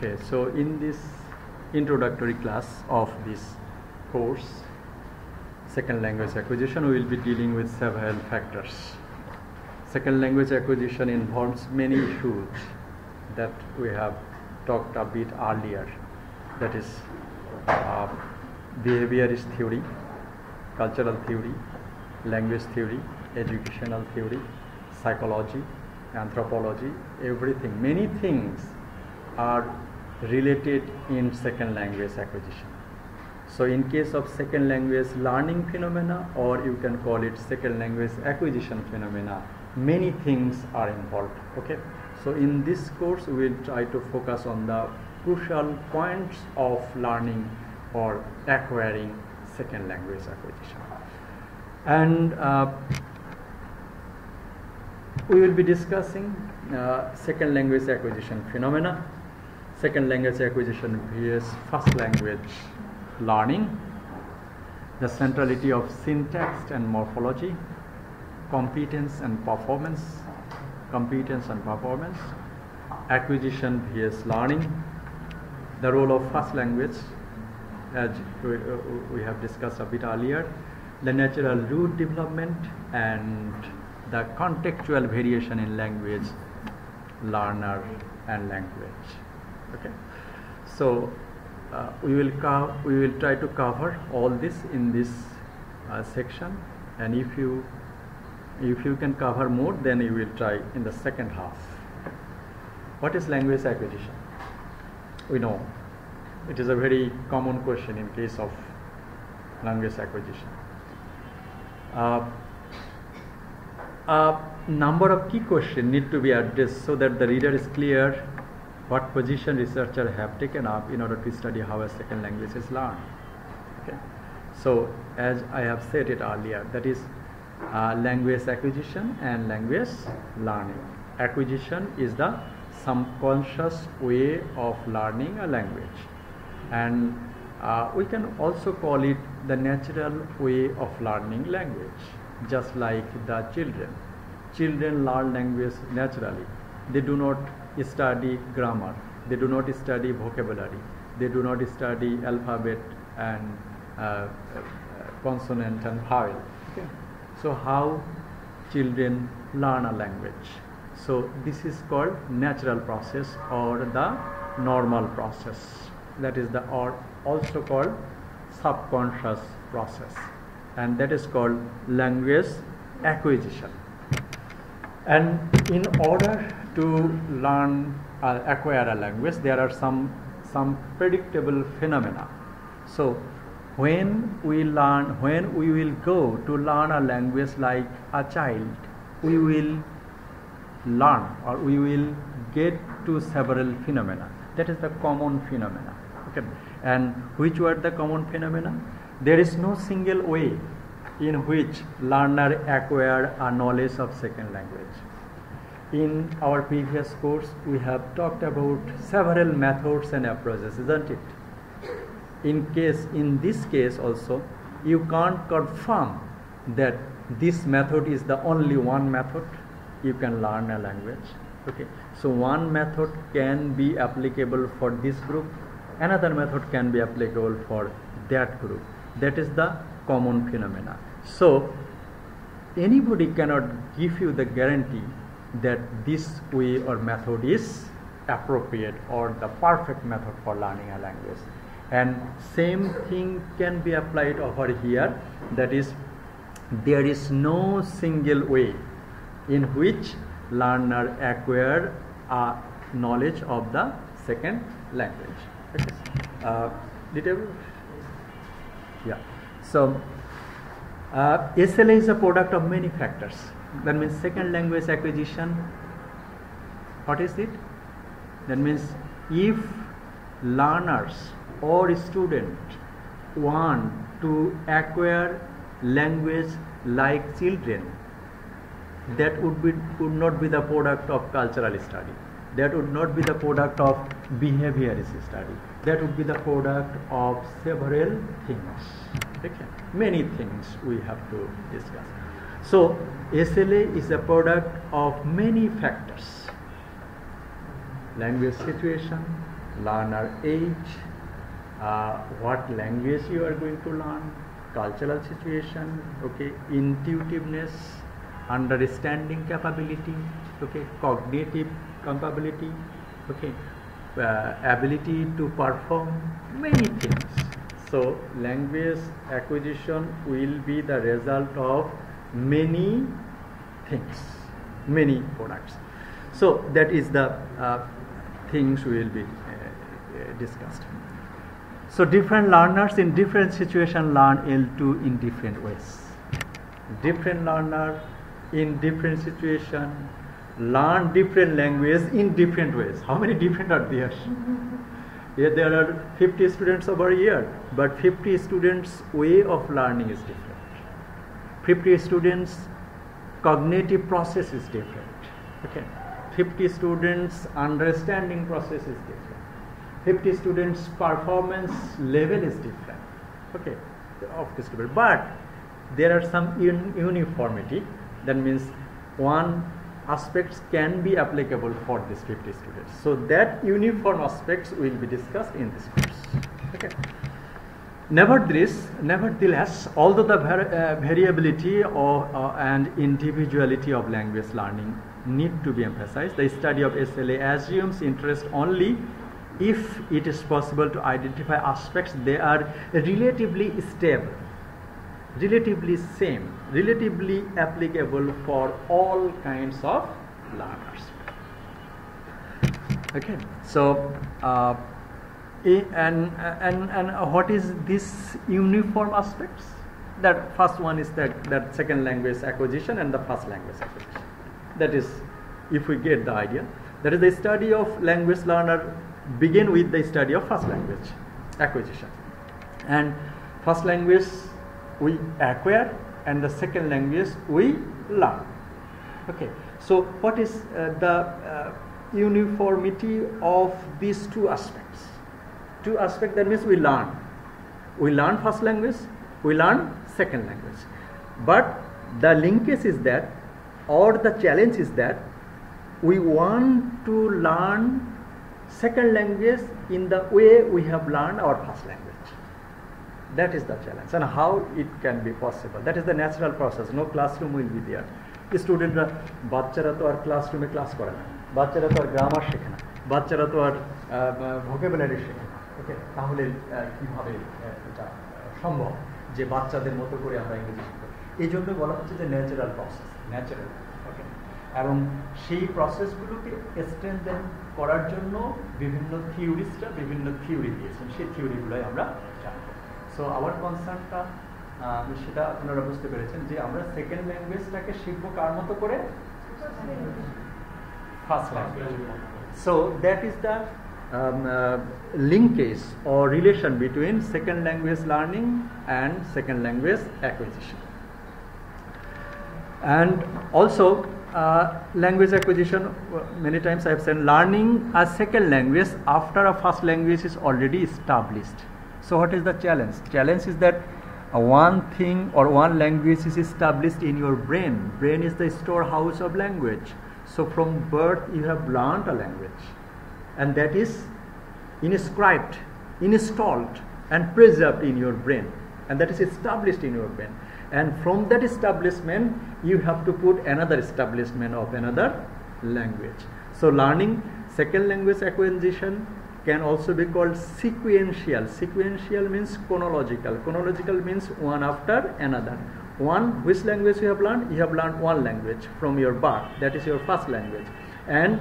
Okay, so in this introductory class of this course, second language acquisition, we will be dealing with several factors. Second language acquisition involves many issues that we have talked a bit earlier. That is behaviorist theory, cultural theory, language theory, educational theory, psychology, anthropology, everything. Many things are related in second language acquisition. So in case of second language learning phenomena, or you can call it second language acquisition phenomena, many things are involved. Okay, so in this course we will try to focus on the crucial points of learning or acquiring second language acquisition. And we will be discussing second language acquisition phenomena, second language acquisition vs first language learning, the centrality of syntax and morphology, competence and performance, acquisition vs learning, the role of first language, as we have discussed a bit earlier, the natural root development, and the contextual variation in language learner and language. Okay, so we will try to cover all this in this section, and if you can cover more, then you will try in the second half. What is language acquisition? We know it is a very common question in case of language acquisition. A number of key questions need to be addressed so that the reader is clear what position researchers have taken up in order to study how a second language is learned. Okay, so as I have said it earlier, that is language acquisition and language learning. Acquisition is the subconscious way of learning a language, and we can also call it the natural way of learning language. Just like the children learn language naturally. They do not study grammar, they do not study vocabulary, they do not study alphabet and consonant and vowel. Okay, so how children learn a language? So this is called natural process or the normal process. That is the or also called subconscious process, and that is called language acquisition. And in order to learn acquire a language, there are some predictable phenomena. So when we will go to learn a language like a child, we will learn or we will get to several phenomena. That is the common phenomena. Okay, and which were the common phenomena? There is no single way in which learner acquire a knowledge of second language. In our previous course, we have talked about several methods and approaches, isn't it? In this case also, you can't confirm that this method is the only one method you can learn a language. Okay, so one method can be applicable for this group, another method can be applicable for that group. That is the common phenomena. So anybody cannot give you the guarantee that this way or method is appropriate or the perfect method for learning a language. And same thing can be applied over here. That is, there is no single way in which learner acquire a knowledge of the second language. Okay. Yeah. So SLA is a product of many factors. That means second language acquisition, what is it? That means if learners or students want to acquire language like children, that would not be the product of cultural study. That would not be the product of behaviorist study. That would be the product of several things. Okay. Many things we have to discuss. So SLA is a product of many factors: language situation, learner age, what language you are going to learn, cultural situation, okay, intuitiveness, understanding capability, okay, cognitive capability, okay, ability to perform many things. So language acquisition will be the result of many things, many products. So that is the things will be discussed. So different learners in different situations learn L2 in different ways. Different learner in different situations learn different language in different ways. How many different are there? Yeah, there are 50 students over a year, but 50 students' way of learning is different. 50 students' cognitive process is different. Okay, 50 students' understanding process is different. 50 students' performance level is different. Okay, of this level, but there are some uniformity. That means one aspects can be applicable for these 50 students. So that uniform aspects will be discussed in this course. Okay. Nevertheless, although the variability and individuality of language learning need to be emphasized, the study of SLA assumes interest only if it is possible to identify aspects they are relatively stable, relatively same, relatively applicable for all kinds of learners. Okay, so and what is this uniform aspects? That first one is that second language acquisition and the first language acquisition. That is, if we get the idea, that is the study of language learner begin with the study of first language acquisition, and first language we acquire and the second language we learn. Okay, so what is the uniformity of these two aspects? Two aspects, that means we learn first language, we learn second language, but the linkage is that, or the challenge is that we want to learn second language in the way we have learned our first language. That is the challenge, and how it can be possible. That is the natural process. No classroom will be there. স্টুডেন্টরা বাচ্চারা তো আর ক্লাসরুমে class করে না, বাচ্চারা তো আর grammar শেখে না, বাচ্চারা তো আর ভোকাবুলারি শেখে না। ওকে, তাহলে কিভাবে এটা সম্ভব যে বাচ্চাদের মতো করে আমরা ইংরেজি শিখব? এই জন্য বলা হচ্ছে যে ন্যাচারাল প্রসেস, ন্যাচারাল। ওকে, এবং সেই প্রসেসগুলোকে স্ট্রেনথেন করার জন্য বিভিন্ন থিওরিস্টরা বিভিন্ন থিওরি দিয়েছেন, সেই থিওরিগুলোই আমরা জানবো। সো আওয়ার কনসার্নটা সেটা আপনারা বুঝতে পেরেছেন যে আমরা সেকেন্ড ল্যাঙ্গুয়েজটাকে শিখবো কার মতো করে? First language. So that is the linkage or relation between second language learning and second language acquisition. And also language acquisition, many times I have said, learning a second language after a first language is already established. So what is the challenge? Challenge is that one thing or one language is established in your brain. Brain is the storehouse of language. So from birth you have learned a language, and that is inscribed, installed and preserved in your brain, and that is established in your brain. And from that establishment you have to put another establishment of another language. So learning second language acquisition can also be called sequential. Sequential means chronological. Chronological means one after another. One, which language you have learned? You have learned one language from your birth, that is your first language. And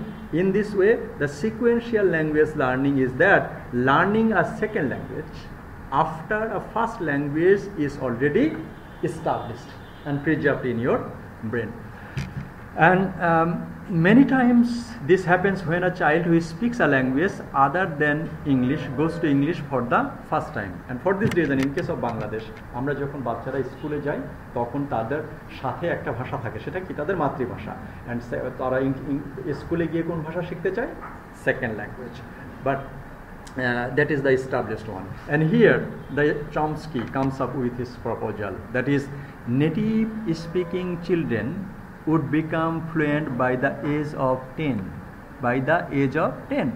in this way, the sequential language learning is that learning a second language after a first language is already established and preserved in your brain. And many times this happens when a child who speaks a language other than English goes to English for the first time. And for this reason, in case of Bangladesh, আমরা যখন বাচ্চারা স্কুলে যাই তখন তাদের সাথে একটা ভাষা থাকে, সেটা কি তাদের মাতৃভাষা, and তারা স্কুলে গিয়ে কোন ভাষা শিখতে চায়? Second language. But that is the established one. And here the Chomsky comes up with his proposal, that is native speaking children would become fluent by the age of 10. By the age of 10.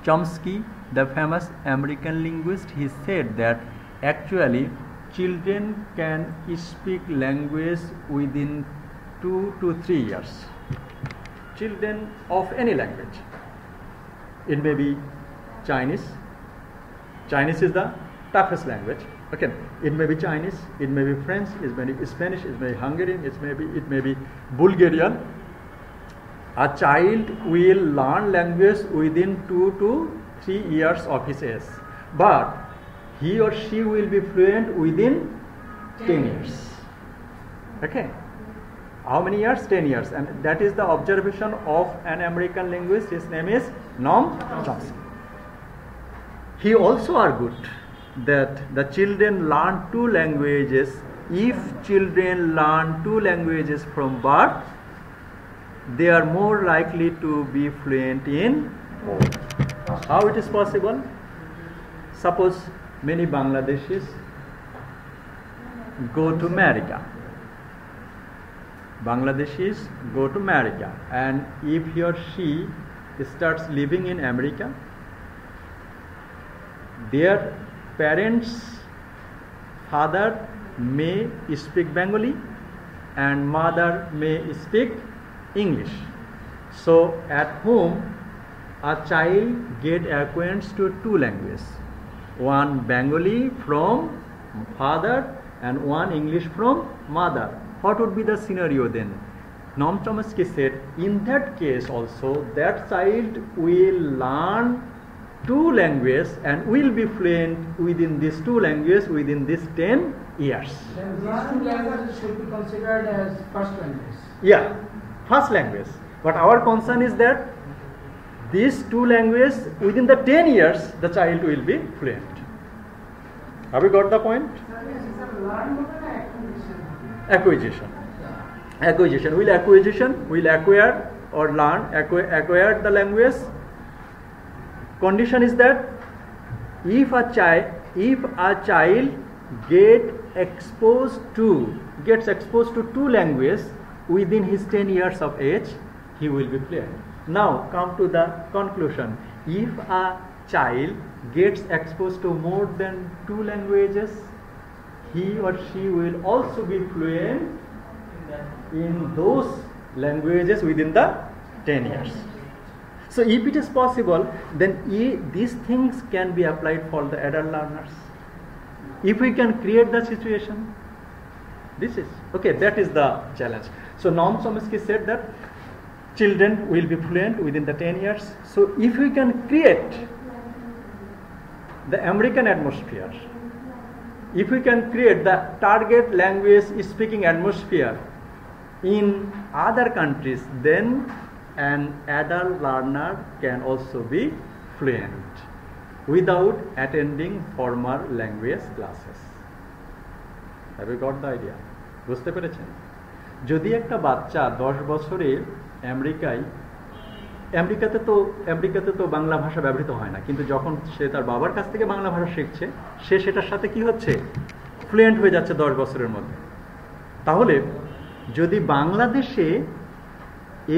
Chomsky the famous American linguist, he said that actually children can speak language within 2 to 3 years. Children of any language. It may be Chinese. Chinese is the toughest language. Okay, it may be Chinese, it may be French, it may be Spanish, it may be Hungarian, it may be Bulgarian. A child will learn language within 2 to 3 years of his age, but he or she will be fluent within 10 years. Okay, how many years? 10 years, and that is the observation of an American linguist. His name is Noam Chomsky. He also argued that the children learn 2 languages. If children learn 2 languages from birth, they are more likely to be fluent in both. How it is possible? Suppose many Bangladeshis go to America. Bangladeshis go to America, and if he or she starts living in America, their parents' father may speak Bengali and mother may speak English. So at home, a child get acquainted to 2 languages, one Bengali from father and one English from mother. What would be the scenario then? Noam Chomsky said, in that case also, that child will learn 2 languages and will be fluent within these 2 languages within these 10 years. Then these 2 languages should be considered as first language. Yeah, first language. But our concern is that these 2 languages within the 10 years the child will be fluent. Have you got the point? Acquisition. Will acquire or learn, acquire the language. Condition is that if a child gets exposed to 2 languages within his 10 years of age, he will be fluent. Now come to the conclusion. If a child gets exposed to more than 2 languages, he or she will also be fluent in those languages within the 10 years. So if it is possible, then these things can be applied for the adult learners. If we can create the situation, this is okay. That is the challenge. So Noam Chomsky said that children will be fluent within the 10 years. So if we can create the American atmosphere, if we can create the target language speaking atmosphere in other countries, then an adult learner can also be fluent without attending formal language classes. Have you got the idea? বুঝতে পেরেছেন? যদি একটা বাচ্চা 10 বছরে আমেরিকাতে তো বাংলা ভাষা ব্যবহৃত হয় না, কিন্তু যখন সে তার বাবার কাছ থেকে বাংলা ভাষা শিখছে, সে সেটার সাথে কি হচ্ছে, ফ্লুয়েন্ট হয়ে যাচ্ছে 10 বছরের মধ্যে। তাহলে যদি বাংলাদেশে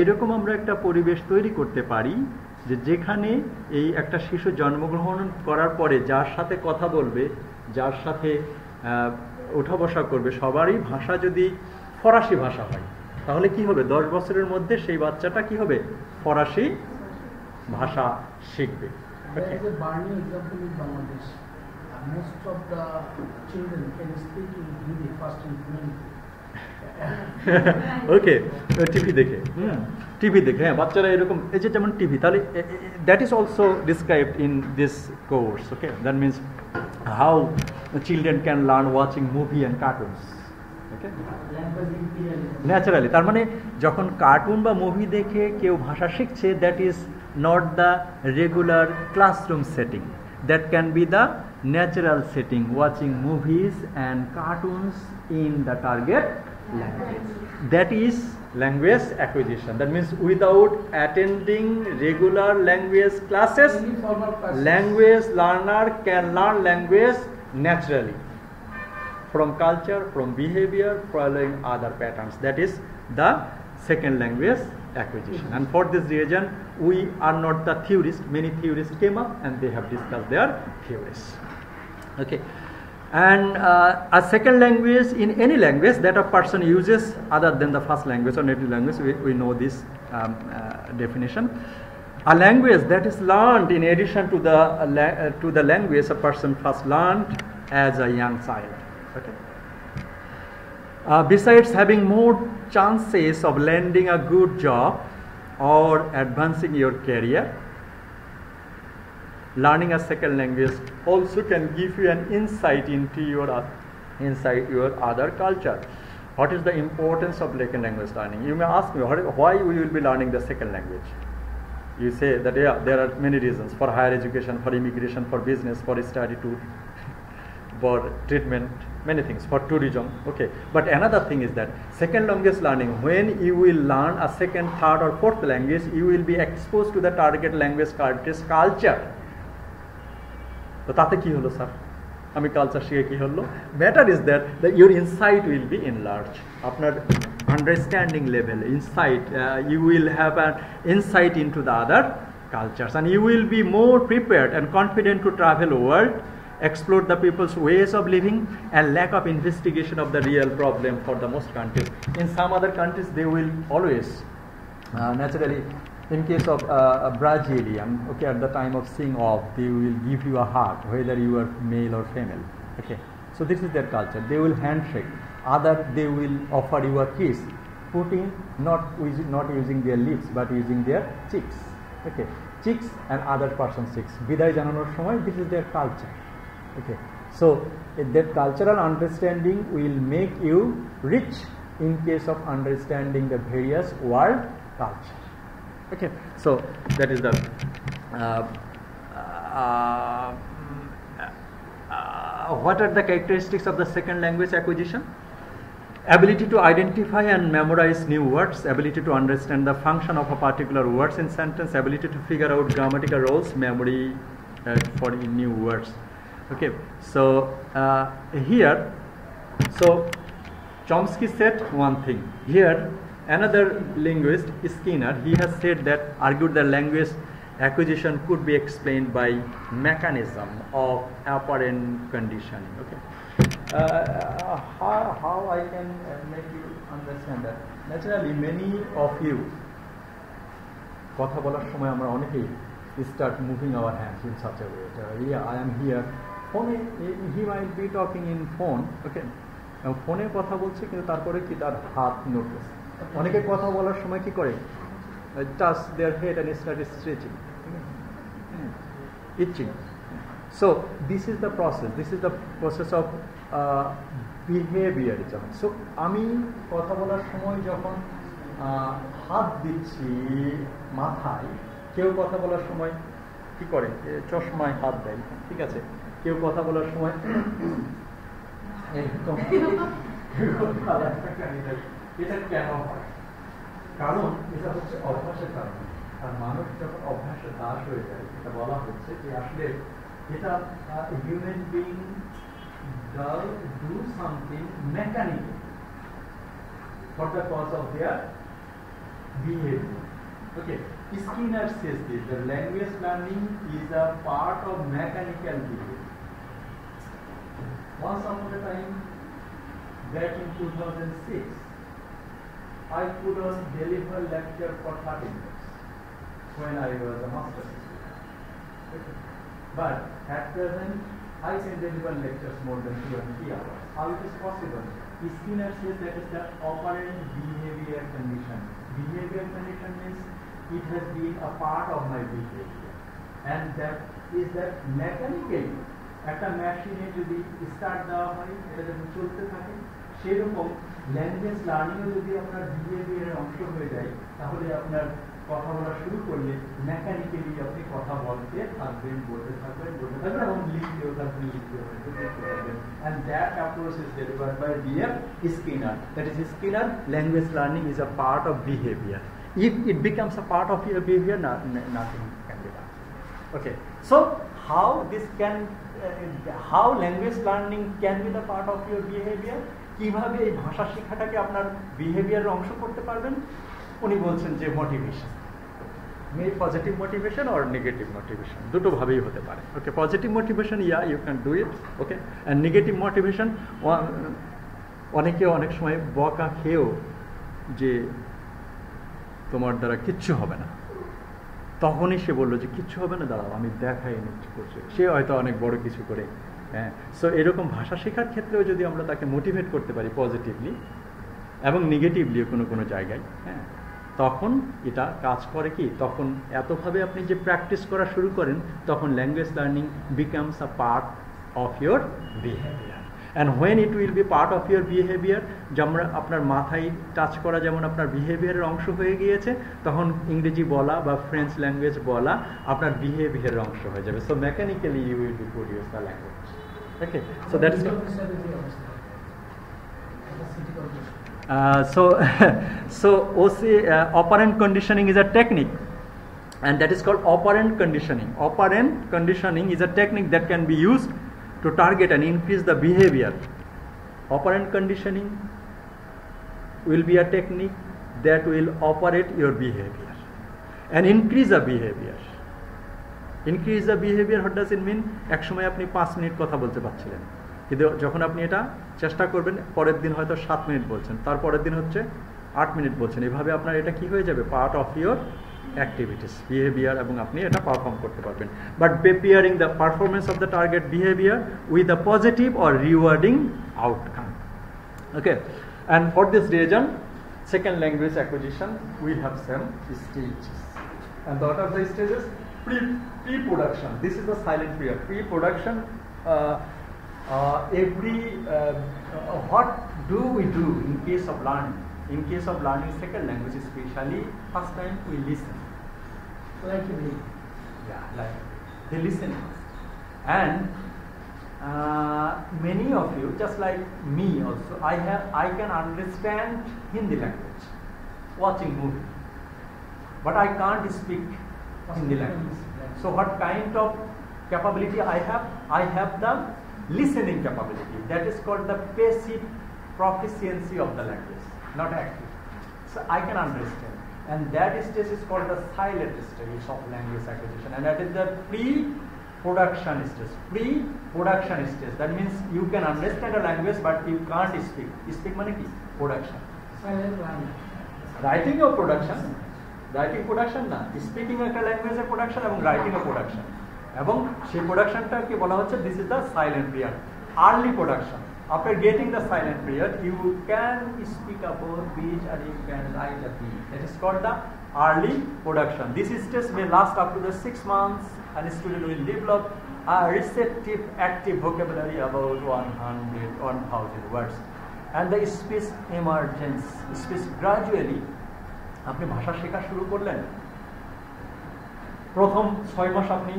এরকম আমরা একটা পরিবেশ তৈরি করতে পারি যে যেখানে এই একটা শিশু জন্মগ্রহণ করার পরে যার সাথে কথা বলবে, যার সাথে ওঠা বসা করবে, সবারই ভাষা যদি ফরাসি ভাষা হয়, তাহলে কি হবে, 10 বছরের মধ্যে সেই বাচ্চাটা কি হবে, ফরাসি ভাষা শিখবে। Most of the children can speak in Hindi first and fluently. Okay, TV দেখে হ্যাঁ বাচ্চারা এরকম, এই যে যেমন টিভি, তাহলে that is also described in this course. Okay, that means how children can learn watching movie and cartoons. Okay, naturally, তার মানে যখন কার্টুন বা মুভি দেখে কেউ ভাষা শিখছে, that is not the regular classroom setting, that can be the natural setting, watching movies and cartoons in the target language. That is language acquisition. That means without attending regular language classes, language learner can learn language naturally from culture, from behavior, following other patterns. That is the second language acquisition. And for this reason, we are not the theorists. Many theorists came up and they have discussed their theories. Okay. And a second language in any language that a person uses other than the first language or native language, we know this definition. A language that is learned in addition to the language a person first learned as a young child. Okay. Besides having more chances of landing a good job or advancing your career, learning a second language also can give you an insight into your other culture. What is the importance of second language learning? You may ask me, why we will be learning the second language? You say that there are many reasons: for higher education, for immigration, for business, for study tour, for treatment, many things, for tourism. Okay, but another thing is that second language learning, when you will learn a second, third or fourth language, you will be exposed to the target language country's culture. তো তাতে কি হলো sir, আমি culture শিখে কি হলো? Matter is that your insight will be enlarged. আপনার understanding level, insight, you will have an insight into the other cultures, and you will be more prepared and confident to travel world, explore the people's ways of living, and lack of investigation of the real problem for the most countries. In some other countries, they will always, naturally, in case of Brazilian, okay, at the time of seeing off, they will give you a hug, whether you are male or female. Okay, so this is their culture. They will handshake. They will offer you a kiss, not using their lips but using their cheeks. Okay, cheeks and other person's cheeks. Biday jananor shomoy, this is their culture. Okay, so that cultural understanding will make you rich in case of understanding the various world culture. Okay, so that is the what are the characteristics of the second language acquisition? Ability to identify and memorize new words, ability to understand the function of a particular words in sentence, ability to figure out grammatical roles, memory for new words. Okay, so here, so Chomsky said one thing. Here, another linguist, Skinner, he has said that, argued that language acquisition could be explained by mechanism of apparent conditioning. Okay, how I can make you understand that? Naturally, many of you, কথা বলার সময় আমরা অনেকেই start moving our hands in such a way. Yeah, I am here. Phone, he might be talking in phone. Okay, ফোনে কথা বলছে কিন্তু তারপরে কি তার হাত নোটিস। অনেকে কথা বলার সময় কি করে, touch their head and start stretching, itching. So this is the process of behaviorism. So আমি কথা বলার সময় যখন হাত দিচ্ছি মাথায়, কেউ কথা বলার সময় কি করে, চশমায় হাত দেয়, ঠিক আছে, কেউ কথা বলার সময় এটা কেন হয়? কারণ এটা হচ্ছে অভ্যাসের কারণে। আর মানুষ যখন অভ্যাসের দাস হয়ে যায়, এটা বলা হচ্ছে যে আসলে এটা human being do something mechanically for the cause of their behaviour. Okay, Skinner says this, the language learning is a part of mechanical behavior. Once upon a time, back in 2006, I could not deliver lecture for 30 minutes when I was a master's student. Okay. But at present, I can deliver lectures more than 2 and 3 hours. How it is possible? Skinner says that is the operant behavior condition. Behavior condition means it has been a part of my behavior, and that is that mechanically একটা মেশিনে যদি start দেওয়া হয়, এটা যখন চলতে থাকে, সেরকম ল্যাঙ্গুয়েজ লার্নিংও যদি আপনার বিহেভিয়ারের অংশ হয়ে যায়, তাহলে আপনার কথা বলা শুরু করলে মেকানিক্যালি আপনি কথা বলতে থাকবেন, বলতে থাকবেন এবং লিখতেও থাকবেন, and that approach is delivered by D.F. Skinner. That is, Skinner, language learning is a part of behavior. If it becomes a part of your behavior, nothing can be done. Okay, so how language learning can be the part of your behavior? কিভাবে এই ভাষা শেখাটাকে আপনার বিহেভিয়ারের অংশ করতে পারবেন? উনি বলছেন যে মোটিভেশন, পজিটিভ মোটিভেশন আর নেগেটিভ মোটিভেশন দুটোভাবেই হতে পারে। Okay, positive motivation you can do it, okay, and negative motivation অনেকে অনেক সময় বকা খেয়েও যে তোমার দ্বারা কিচ্ছু হবে না, তখনই সে বললো যে কিচ্ছু হবে না, দাঁড়াও আমি দেখাই নিচ্ছি করছে, সে হয়তো অনেক বড় কিছু করে। হ্যাঁ, সো এরকম ভাষা শেখার ক্ষেত্রেও যদি আমরা তাকে মোটিভেট করতে পারি পজিটিভলি এবং নেগেটিভলিও কোনো কোনো জায়গায়, হ্যাঁ, তখন এটা কাজ করে কি, তখন এতভাবে আপনি যে প্র্যাকটিস করা শুরু করেন, তখন language learning becomes a part of your behaviour. And when it will be part of your behaviour, যেমন আপনার মাথায় টাচ করা যেমন আপনার বিহেভিয়ারের অংশ হয়ে গিয়েছে, তখন ইংরেজি বলা বা ফ্রেঞ্চ ল্যাঙ্গুয়েজ বলা আপনার বিহেভিয়ারের অংশ হয়ে যাবে। So mechanically you will be produce the language. Okay, so that's so OC operant conditioning is a technique, and that is called operant conditioning. Operant conditioning is a technique that can be used to target and increase the behavior. Operant conditioning will be a technique that will operate your behavior and increase the behavior. Increase the behavior, what does it mean? এক সময় আপনি 5 minute কথা বলতে পারছিলেন, কিন্তু যখন আপনি এটা চেষ্টা করবেন, পরের দিন হয়তো 7 মিনিট বলছেন, তারপরের দিন হচ্ছে 8 মিনিট বলছেন, এভাবে আপনার এটা কি হয়ে যাবে, part of your activities, behaviour, এবং আপনি এটা পারফর্ম করতে পারবেন। But preparing the performance of the target behaviour with the positive or rewarding outcome. Okay, and for this reason second language acquisition we have some stages, and what are the stages? Pre-production, this is the silent period. Pre-production, what do we do in case of learning? In case of learning second language, especially first time we listen, Like me. like they listen, and many of you, just like me also, I can understand Hindi language watching movie, but I can't speak Hindi language. So what kind of capability I have? I have the listening capability. That is called the passive proficiency of the language, not active. So I can understand, and that stage is called the silent stage of language acquisition, and that is the pre-production stage. Pre-production stage, that means you can understand a language but you can't speak. Speak means ki? Production. Silent learning. Writing or production? Writing production না, speaking একটা ল্যাঙ্গুয়েজের production এবং writing এর production, এবং সেই প্রোডাকশনটাকে বলা হচ্ছে this is the silent period, early production. After getting the silent period, you can speak about beach and you can write a piece. That is called the early production. This stage may last up to the 6 months, and a student will develop a receptive, active vocabulary about 100-1000 words. And the speech emergence, speech gradually. আপনি ভাষা শেখা শুরু করলেন, প্রথম 6 মাস আপনি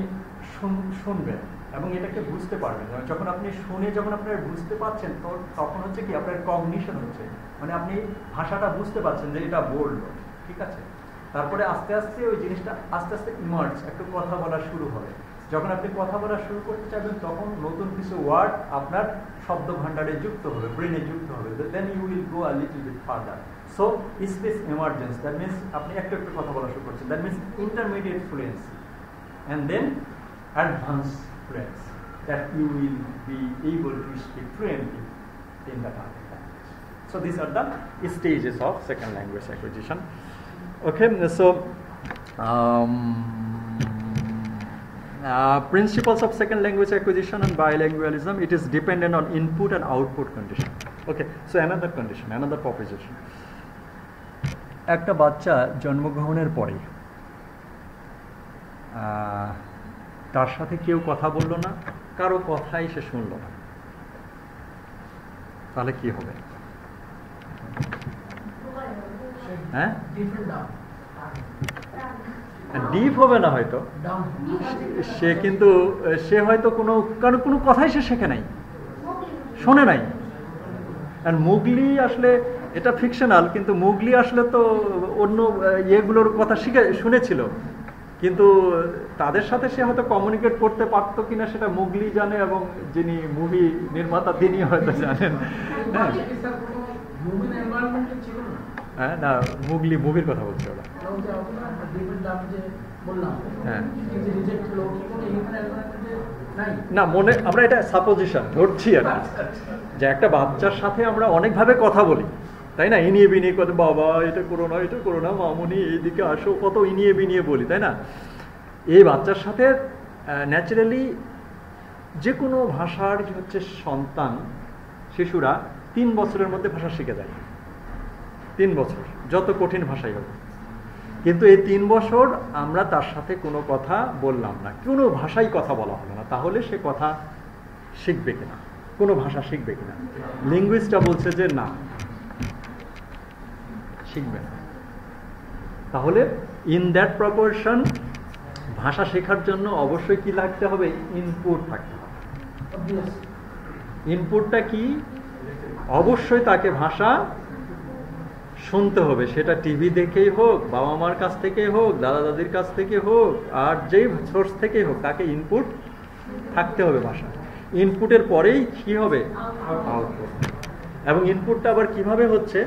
শুনবেন এবং এটাকে বুঝতে পারবেন। যখন আপনি শুনে যখন আপনারা বুঝতে পারছেন, তো তখন হচ্ছে কি আপনার কগনিশন হচ্ছে, মানে আপনি ভাষাটা বুঝতে পারছেন যে এটা বললো, ঠিক আছে। তারপরে আস্তে আস্তে ওই জিনিসটা আস্তে আস্তে ইমার্জ, একটু কথা বলা শুরু হবে। যখন আপনি কথা বলা শুরু করতে চাইবেন, তখন নতুন কিছু ওয়ার্ড আপনার শব্দ ভাণ্ডারে যুক্ত হবে, ব্রেনে যুক্ত হবে। Then you will go a little bit further. So space emergence, that means আপনি একটু একটু কথা বলা শুরু করছেন, that means intermediate fluency, and then advance fluency, that you will be able to speak fluently in the target language. So these are the stages of second language acquisition. Okay, so principles of second language acquisition and bilingualism, it is dependent on input and output condition. Okay, so another condition, another proposition. একটা বাচ্চা জন্মগ্রহণের পরে তার সাথে কেউ কথা বললো না, কারো কথাই সে শুনলো না, তাহলে কি হবে? হ্যাঁ, ডিপ হবে না হয়তো, সে কিন্তু সে হয়তো কোনো কথাই সে শেখে নাই, শোনে নাই। আর মুগলি আসলে এটা ফিকশনাল, কিন্তু মুগলি আসলে তো অন্য ইয়েগুলোর কথা শুনেছিল, কিন্তু তাদের সাথে সে হয়তো কমিউনিকেট করতে পারতো কিনা সেটা মুগলি জানে, এবং যিনি মুভি নির্মাতা তিনি হয়তো জানেন। হ্যাঁ না, মুগলি মুভির কথা বলছে ওরা। হ্যাঁ না, মনে আমরা এটা সাপোজিশন ধরছি আর কি, যে একটা বাচ্চার সাথে আমরা অনেকভাবে কথা বলি, তাই না? ইনিয়ে বিনিয়ে কথা, বাবা এটা করো না মামুনি এইদিকে আসো, কত ইনিয়ে বিনিয়ে বলি, তাই না? এই বাচ্চার সাথে ন্যাচারালি যে কোনো ভাষার হচ্ছে সন্তান, শিশুরা 3 বছরের মধ্যে ভাষা শিখে যায়। 3 বছর, যত কঠিন ভাষাই হোক। কিন্তু এই 3 বছর আমরা তার সাথে কোনো কথা বললাম না, কোনো ভাষাই কথা বলা হবে না, তাহলে সে কথা শিখবে কিনা, কোনো ভাষা শিখবে কিনা? লিঙ্গুইস্টরা বলছে যে না, শিখবে না। তাহলে ইন দ্যাট প্রপোর্শন ভাষা শেখার জন্য অবশ্যই কি লাগতে হবে? ইনপুট থাকতে হবে। ইনপুটটা কি? অবশ্যই তাকে ভাষা শুনতে হবে, সেটা টিভি দেখেই হোক, বাবা মার কাছ থেকে হোক, দাদা দাদির কাছ থেকে হোক, আর যেই সোর্স থেকেই হোক, তাকে ইনপুট থাকতে হবে ভাষা। ইনপুটের পরেই কি হবে? আউটপুট। এবং ইনপুটটা আবার কিভাবে হচ্ছে?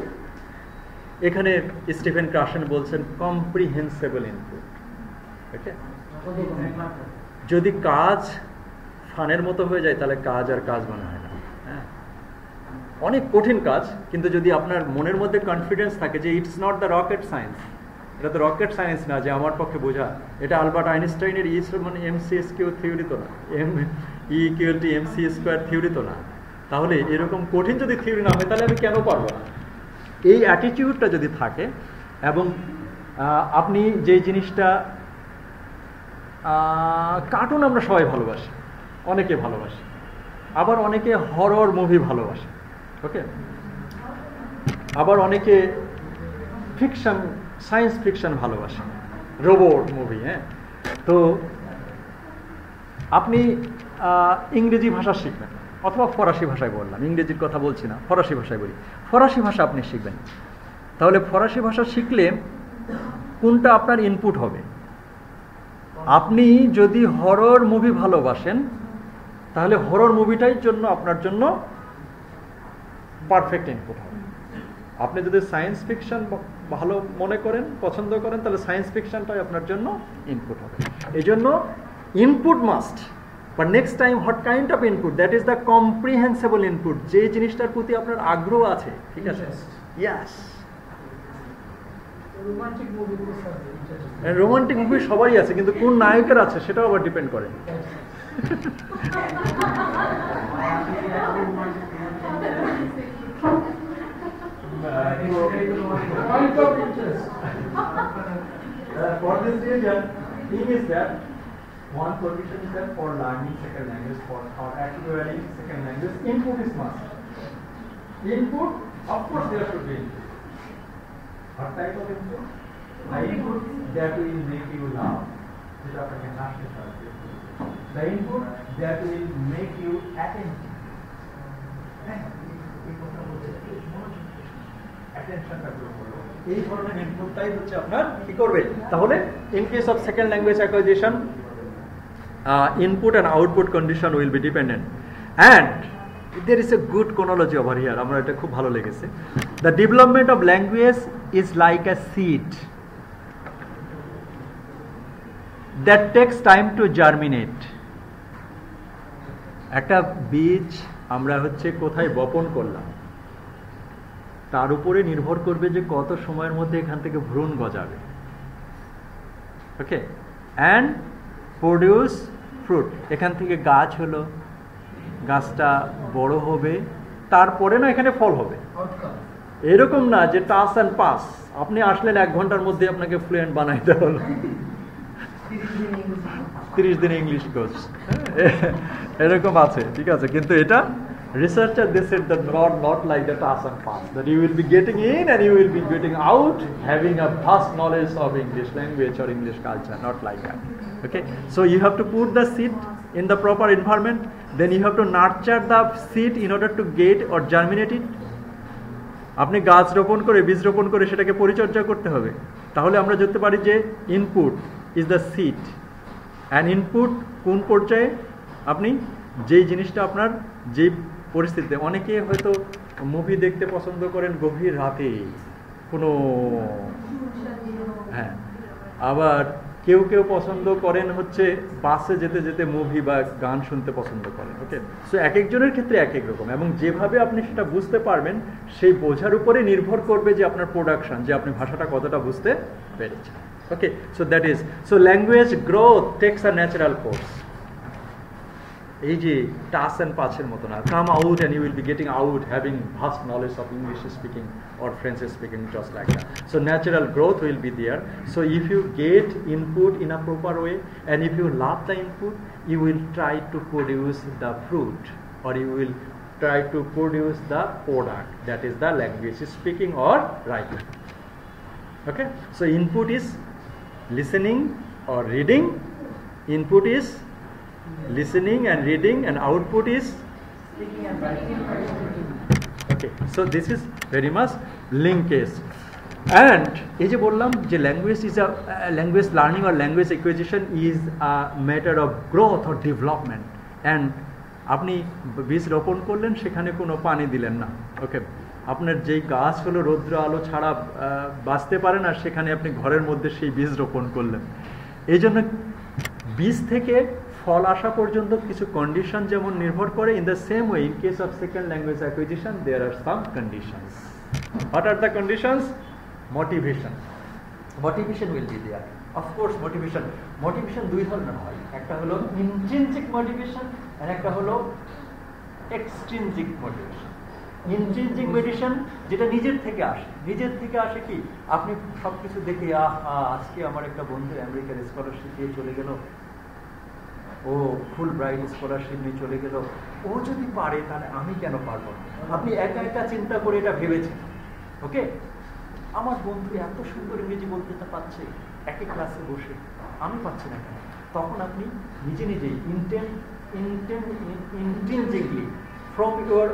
এখানে স্টিফেন ক্রাশেন বলছেন কম্প্রিহেন্সিবল ইনপুট। ওকে, যদি কাজ ফানের মতো হয়ে যায় তাহলে কাজ আর কাজ মনে হয় না। হ্যাঁ, অনেক কঠিন কাজ, কিন্তু যদি আপনার মনের মধ্যে কনফিডেন্স থাকে যে it's not the rocket science, এটা তো রকেট সায়েন্স না যে আমার পক্ষে বোঝা, এটা আলবার্ট আইনস্টাইনের মানে mc² থিওরি তো না, E=mc² থিওরি তো না, তাহলে এরকম কঠিন যদি থিওরি না হয় তাহলে আমি কেন পারবো না? এই অ্যাটিটিউডটা যদি থাকে, এবং আপনি যে জিনিসটা, কার্টুন আমরা সবাই ভালোবাসি, অনেকে ভালোবাসি, আবার অনেকে হরর মুভি ভালোবাসে, ওকে, আবার অনেকে ফিকশন, সায়েন্স ফিকশন ভালোবাসে, রোবট মুভি। হ্যাঁ, তো আপনি ইংরেজি ভাষা শিখবেন, অথবা ফরাসি ভাষায় বললাম, ইংরেজির কথা বলছি না, ফরাসি ভাষায় বলি, ফরাসি ভাষা আপনি শিখবেন। তাহলে ফরাসি ভাষা শিখলে কোনটা আপনার ইনপুট হবে? আপনি যদি হরর মুভি ভালোবাসেন তাহলে হরর মুভিটাই জন্য আপনার জন্য পারফেক্ট ইনপুট হবে। আপনি যদি সায়েন্স ফিকশন ভালো মনে করেন, পছন্দ করেন, তাহলে সায়েন্স ফিকশনটাই আপনার জন্য ইনপুট হবে। এই জন্য input must, but next time what kind of input, that is the comprehensible input, যে জিনিসটার প্রতি আপনার আগ্রহ আছে, ঠিক আছে? ইয়াস, রোমান্টিক মুভি সবাই আছে, কিন্তু কোন নায়কের আছে সেটাও আবার ডিপেন্ড করে। For this reason, thing is that one condition is that for learning second language, for or acquiring second language, input is must. Input, of course, there should be input. What type of input? The input that will make you laugh. The input that will make you attentive. এই ধরনের ইনপুটটাই হচ্ছে আপনার কি করবে। তাহলে in case of second language acquisition, input and output condition will be dependent. And there is a good chronology over here, আমার এটা খুব ভালো লেগেছে। The development of language is like a seed that takes time to germinate. একটা বীজ আমরা হচ্ছে কোথায় বপন করলাম তার উপরে নির্ভর করবে যে কত সময়ের মধ্যে এখান থেকে ভ্রূণ গজাবে। ওকে, অ্যান্ড প্রডিউস ফ্রুট, এখান থেকে গাছ হলো, গাছটা বড় হবে, তারপরে না এখানে ফল হবে। এরকম না যে টাস অ্যান্ড পাস, আপনি আসলেন 1 ঘন্টার মধ্যে আপনাকে ফ্লুয়েন্ট বানাইতে হলো, 30 দিন ইংলিশ কোর্স, এরকম আছে, ঠিক আছে? কিন্তু এটা researcher they said that not like the task and pass, that you will be getting in and you will be getting out having a vast knowledge of English language or English culture, not like that. Okay, so you have to put the seed in the proper environment, then you have to nurture the seed in order to get or germinate it. আপনি গাছ রোপণ করে, বীজ রোপণ করে সেটাকে পরিচর্যা করতে হবে। তাহলে আমরা জানতে পারি যে input is the seed, and input কোন পর্যায়ে? আপনি যেই জিনিসটা আপনার যেই পরিস্থিতিতে, অনেকে হয়তো মুভি দেখতে পছন্দ করেন গভীর রাতে, কোনো হ্যাঁ, আবার কেউ কেউ পছন্দ করেন হচ্ছে বাসে যেতে যেতে মুভি বা গান শুনতে পছন্দ করেন। ওকে, সো এক একজনের ক্ষেত্রে এক এক রকম, এবং যেভাবে আপনি সেটা বুঝতে পারবেন সেই বোঝার উপরে নির্ভর করবে যে আপনার প্রোডাকশন, যে আপনি ভাষাটা কতটা বুঝতে পেরেছেন। Okay, so that is, so language growth takes a natural course. এই যে টাস অ্যান্ড পাসের মতো না, come out and you will be getting out having vast knowledge of English speaking or French speaking, just like that. So natural growth will be there. So if you get input in a proper way, and if you love the input, you will try to produce the fruit, or you will try to produce the product, that is the language speaking or writing. Okay, so input is listening or reading, input is listening and reading, and output is Speaking and writing. okay, so this is very much linkage. And এই যে বললাম যে language is a language learning or language acquisition is a matter of growth or development. And আপনি বীজ রোপণ করলেন, সেখানে কোনো পানি দিলেন না। ওকে, আপনার যেই গাছ হলো রৌদ্র আলো ছাড়া বাঁচতে পারে না, সেখানে আপনি ঘরের মধ্যে সেই বীজ রোপণ করলেন। এই জন্য বীজ থেকে ফল আসা পর্যন্ত কিছু কন্ডিশন যেমন নির্ভর করে, in the same way in case of second language acquisition there are some conditions. What are the conditions? Motivation. Motivation will be there, of course. Motivation দুই ধরনের হয়, একটা হলো ইন্ট্রিনসিক মোটিভেশন আর একটা হলো এক্সট্রিনসিক মোটিভেশন। ইন্ট্রিনসিক মোটিভেশন যেটা নিজের থেকে আসে। নিজের থেকে আসে কি, আপনি সব কিছু দেখে আজকে আমার একটা বন্ধু আমেরিকার স্কলারশিপ দিয়ে চলে গেল, ও ফুল ব্রাইট স্কলারশিপ নিয়ে চলে গেল, ও যদি পারে তাহলে আমি কেন পারবো না। আপনি একা একা চিন্তা করে এটা ভেবেছেন। ওকে, আমার বন্ধু এত সুন্দর ইংরেজি বলতে পারছে একই ক্লাসে বসে, আমি পাচ্ছি না কেন? তখন আপনি নিজে নিজেই intensively from your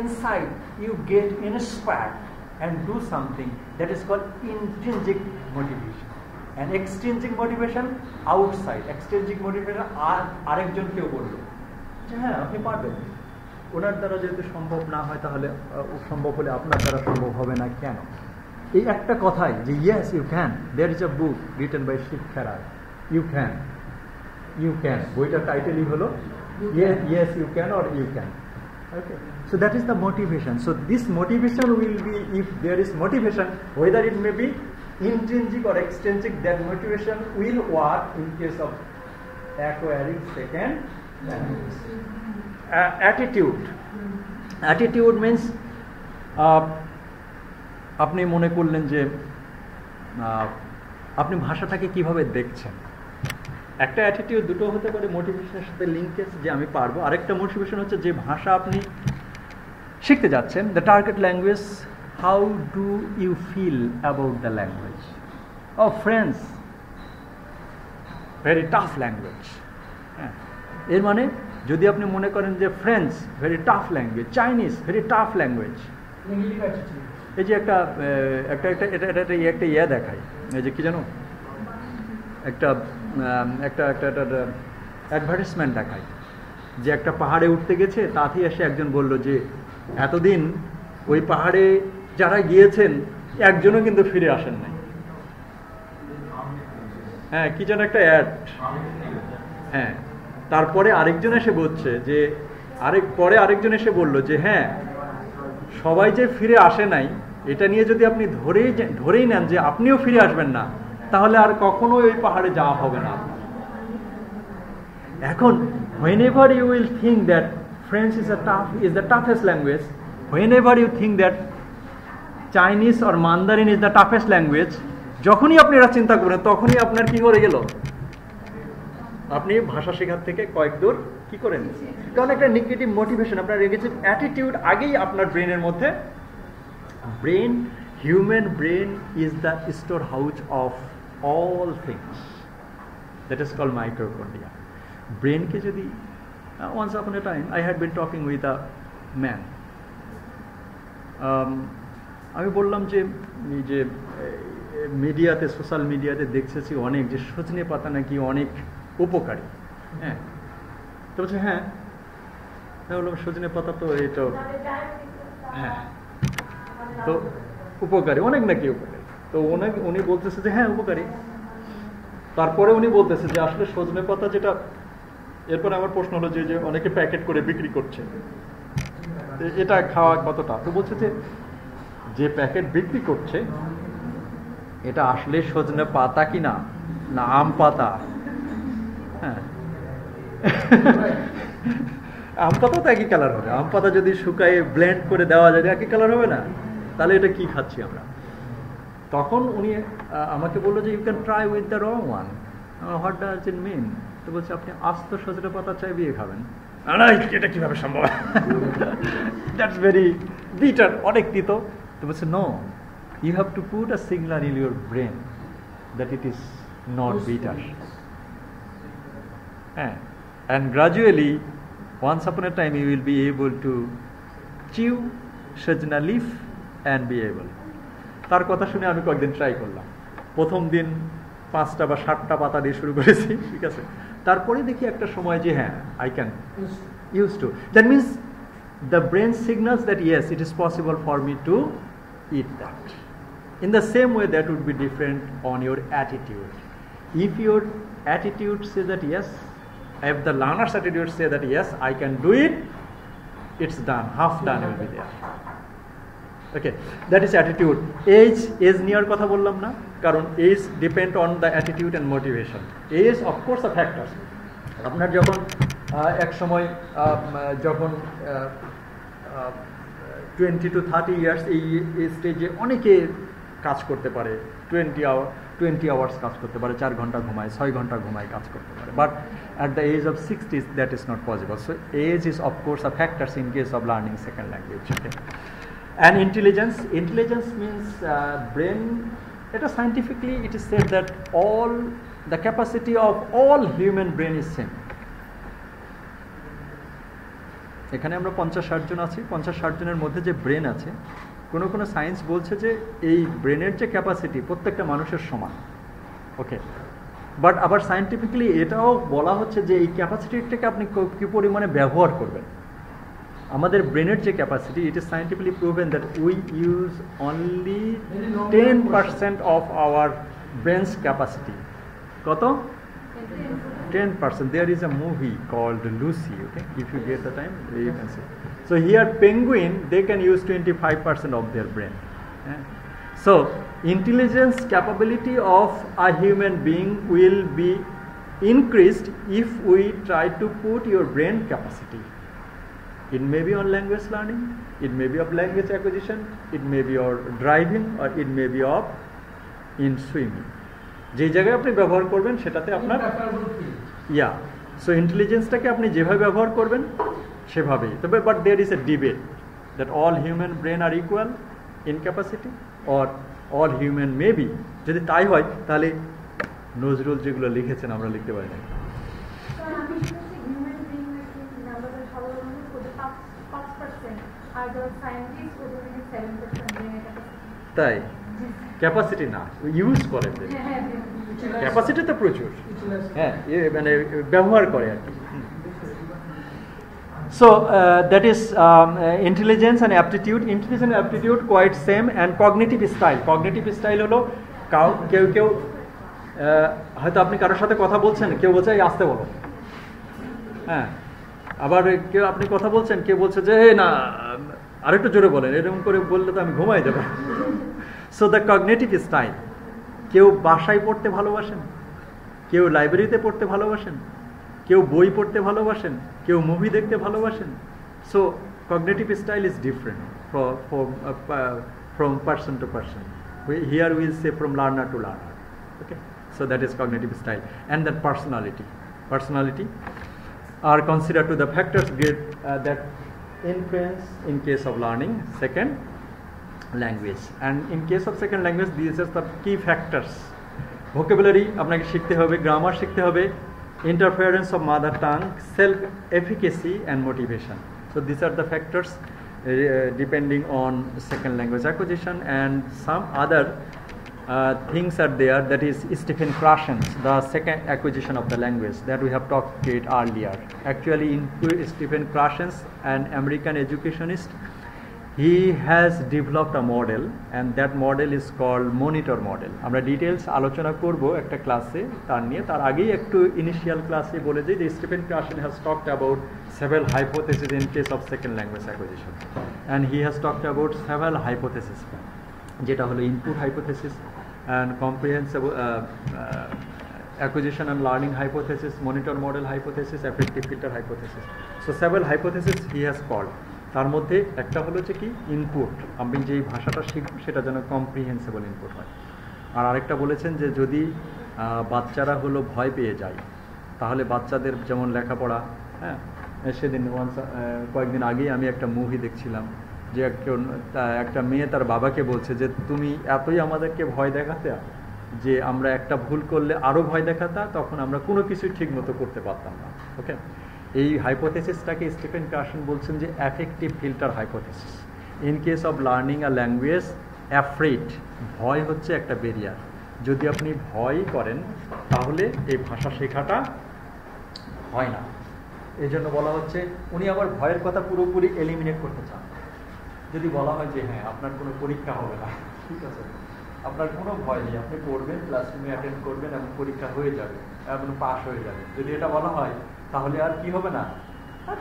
inside you get inspired and do something, that is called intrinsic motivation. And extrinsic motivation outside. Extrinsic motivation আরেকজন কেউ বললো যে হ্যাঁ আপনি পারবেন, ওনার দ্বারা যেহেতু সম্ভব না হয় তাহলে সম্ভব হলে আপনার দ্বারা সম্ভব হবে না কেন? এই একটা কথাই যে yes you can. There is a book written by Shiv Khera, you can. বইটার টাইটেলই হলো yes you can or you can. Okay, so that is the motivation. So this motivation will be, if there is motivation, whether it may be intrinsic or extrinsic, that motivation will work in case of acquiring second language. Attitude means আপনি মনে করলেন যে আপনি ভাষাটাকে কিভাবে দেখছেন। একটা attitude দুটো হতে পারে, মোটিভেশনের সাথে লিঙ্কেজ যে আমি পারবো, আরেকটা মোটিভেশন হচ্ছে যে ভাষা আপনি শিখতে যাচ্ছেন, the target language, how do you feel about the language. Oh French very tough language. হ্যাঁ, এর মানে যদি আপনি মনে করেন যে French very tough language, Chinese very tough language, এই যে একটা ইয়ে দেখায়, এই যে কি জানো, একটা অ্যাডভার্টাইজমেন্ট দেখায় যে একটা পাহাড়ে উঠতে গেছে, তাতেই এসে একজন বলল যে এতদিন ওই পাহাড়ে যারা গিয়েছেন একজনও কিন্তু ফিরে আসেন নাই। হ্যাঁ, কি যেন একটা অ্যাড। হ্যাঁ, তারপরে আরেকজন এসে বলছে যে আরেকজন এসে বলল যে হ্যাঁ, সবাই যে ফিরে আসে নাই এটা নিয়ে যদি আপনি ধরেই নেন যে আপনিও ফিরে আসবেন না, তাহলে আর কখনো ওই পাহাড়ে যাওয়া হবে না। এখন whenever you will think that French is the toughest language, whenever you think that Chinese or Mandarin is the toughest language, যখনই আপনি এটা চিন্তা করেন তখনই আপনার কি করে গেল, আপনি ভাষা শেখার থেকে কয়েক দূর কি করেন। কারণ একটা নেগেটিভ মোটিভেশন, আপনার নেগেটিভ অ্যাটিটিউড আগেই আপনার ব্রেনের মধ্যে। Human brain is the storehouse of all things, that is called mitochondria. Brain ke jodi once upon a time I had been talking with a man, আমি বললাম যে এই যে মিডিয়াতে, সোশ্যাল মিডিয়াতে দেখতেছি অনেক যে সজনে পাতা নাকি অনেক উপকারী। হ্যাঁ, তো বলছে হ্যাঁ, বললাম সজনে পাতা তো এটা, হ্যাঁ, তো উপকারী, অনেক নাকি উপকারী। তো উনি বলতেছে যে হ্যাঁ উপকারী। তারপরে উনি বলতেছে যে আসলে সজনে পাতা যেটা, এরপরে আমার প্রশ্ন হলো যে অনেকে প্যাকেট করে বিক্রি করছে, এটা খাওয়া কতটা? তো বলছে যে প্যাকেট বিক্রি করছে এটা আসলে সজনে পাতা কিনা না আম পাতা। হ্যাঁ, আম পাতা তো একই কালার হবে। আম পাতা যদি শুকায় ব্লেন্ড করে দেওয়া যায় একই কালার হবে না? তাহলে এটা কি খাচ্ছি আমরা? তখন উনি আমাকে বললো যে you can try with the wrong one. What does it mean? তো বলছে আপনি আস্ত সজনে পাতা চাই বিয়ে খাবেন। এটা কিভাবে সম্ভব? দ্যাটস ভেরি বিটার, অনেক তিত। তো বলছে no, you have to put a signal in your brain that it is not bitter. হ্যাঁ, and gradually once upon a time you will be able to chew sajna leaf and be able. তার কথা শুনে আমি কয়েকদিন try করলাম। প্রথম দিন 5টা বা 7টা পাতা দিয়ে শুরু করেছি, ঠিক আছে। তারপরে দেখি একটা সময় যে হ্যাঁ I can used to. That means the brain signals that yes, it is possible for me to eat that. In the same way, that would be different on your attitude. If your attitude says that yes, if the learner's attitude say that yes, I can do it, it's done, half done will be there. Okay, that is attitude. Age near kotha bolllam na, karon age depend on the attitude and motivation. Age of course a factor. আপনার যখন এক সময় যখন 20 to 30 years এই স্টেজে অনেকে কাজ করতে পারে, 20 hours কাজ করতে পারে, 4 ঘন্টা ঘুমায়, 6 ঘন্টা ঘুমায়, কাজ করতে পারে। But at the age of 60s, that is not possible. So age is of course a factor in case of learning second language. Okay. And intelligence means brain. It is scientifically it is said that all the capacity of all human brain is same. এখানে আমরা 50-60 জন আছি, 50-60 জনের মধ্যে যে brain আছে, কোনো science বলছে যে এই ব্রেনের যে ক্যাপাসিটি প্রত্যেকটা মানুষের সমান। ওকে, বাট আবার সায়েন্টিফিক্যালি এটাও বলা হচ্ছে যে এই ক্যাপাসিটিটাকে আপনি কি পরিমাণে ব্যবহার করবেন। আমাদের ব্রেনের যে capacity, it is scientifically proven that we use only 10% of our brains capacity. কত? 10%. There is a movie called Lucy. Okay, if you get the time, you can see. So here, penguin, they can use 25% of their brain. So intelligence capability of a human being will be increased if we try to put your brain capacity. It may be on language learning, it may be of language acquisition, it may be of driving, or it may be of in swimming. যে জায়গায় আপনি ব্যবহার করবেন সেটাতে আপনার so ইন্টেলিজেন্সটাকে আপনি যেভাবে ব্যবহার করবেন সেভাবেই। তবে but there is a debate that all human brain are equal in capacity or all human may be. যদি তাই হয় তাহলে নজরুল যেগুলো লিখেছেন আমরা লিখতে পারি না। তাই ক্যাপাসিটি না, ইউজ করে, ক্যাপাসিটি তো প্রচুর, হ্যাঁ মানে ব্যবহার করে আর কি। So that is intelligence and aptitude. Intelligence and aptitude quite same. And cognitive style. Cognitive style হলো কেউ হয়তো আপনি কারোর সাথে কথা বলছেন, কেউ বলছে আস্তে বলো, হ্যাঁ, আবার কেউ আপনি কথা বলছেন, কেউ বলছে যে না আরেকটু জোরে বলেন, এরকম করে বললে তো আমি ঘুমাই যাবো। সো দ্য কগনিটিভ স্টাইল, কেউ বাসায় পড়তে ভালোবাসেন, কেউ লাইব্রেরিতে পড়তে ভালোবাসেন, কেউ বই পড়তে ভালোবাসেন, কেউ মুভি দেখতে ভালোবাসেন। So cognitive style is different from person to person. Here will say from learner to learner. Okay, so that is cognitive style. And that personality are considered to the factors that influence in case of learning second language. And in case of second language, these are the key factors. Vocabulary আপনাকে শিখতে হবে, grammar শিখতে হবে, interference of mother tongue, self efficacy and motivation. So these are the factors depending on second language acquisition. And some other things are there, that is Stephen Krashen's, the second acquisition of the language that we have talked earlier. Actually in Stephen Krashen's, an American educationist, he has developed a model and that model is called monitor model. আমরা details আলোচনা করব একটা ক্লাসে তার নিয়ে, তার আগেই একটু ইনিশিয়াল ক্লাসে বলে দিই যে Stephen Carson has talked about several hypotheses in case of second language acquisition and he has talked about several hypotheses, যেটা হলো input hypothesis and comprehensive acquisition and learning hypothesis, monitor model hypothesis, affective filter hypothesis. So several hypotheses he has called. তার মধ্যে একটা হলো যে কি input, আমি যেই ভাষাটা শিখব সেটা যেন কম্প্রিহেন্সিবল ইনপুট হয়। আর আরেকটা বলেছেন যে যদি বাচ্চারা হলো ভয় পেয়ে যায় তাহলে বাচ্চাদের যেমন লেখাপড়া, হ্যাঁ সেদিন কয়েকদিন আগেই আমি একটা মুভি দেখছিলাম যে একটা মেয়ে তার বাবাকে বলছে যে তুমি এতই আমাদেরকে ভয় দেখাতে যে আমরা একটা ভুল করলে আরও ভয় দেখাতা, তখন আমরা কোনো কিছুই ঠিক মতো করতে পারতাম না। ওকে, এই হাইপোথেসিসটাকে স্টিফেন কার্সন বলছেন যে affective filter hypothesis. In case of learning a language, afraid, ভয় হচ্ছে একটা ব্যারিয়ার। যদি আপনি ভয় করেন তাহলে এই ভাষা শেখাটা হয় না। এই জন্য বলা হচ্ছে উনি আবার ভয়ের কথা পুরোপুরি এলিমিনেট করতে চান। যদি বলা হয় যে হ্যাঁ আপনার কোনো পরীক্ষা হবে না, ঠিক আছে, আপনার কোনো ভয় নেই, আপনি পড়বেন, ক্লাসরুমে অ্যাটেন্ড করবেন এবং পরীক্ষা হয়ে যাবে এবং পাস হয়ে যাবে, যদি এটা বলা হয় তাহলে আর কি হবে না,